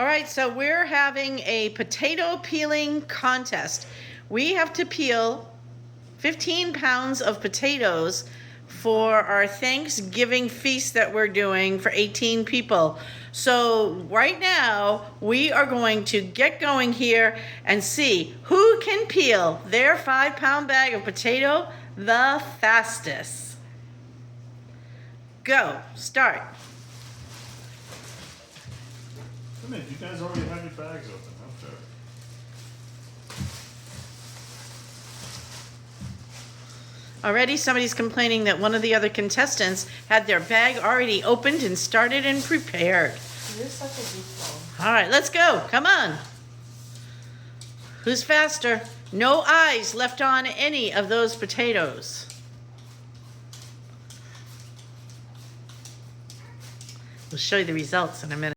All right, so we're having a potato peeling contest. We have to peel 15 pounds of potatoes for our Thanksgiving feast that we're doing for 18 people. So right now, we are going to get going here and see who can peel their 5-pound bag of potato the fastest. Go, start. Wait a minute, you guys already have your bags open, okay. Already somebody's complaining that one of the other contestants had their bag already opened and started and prepared. You're such a goofball. All right, let's go. Come on. Who's faster? No eyes left on any of those potatoes. We'll show you the results in a minute.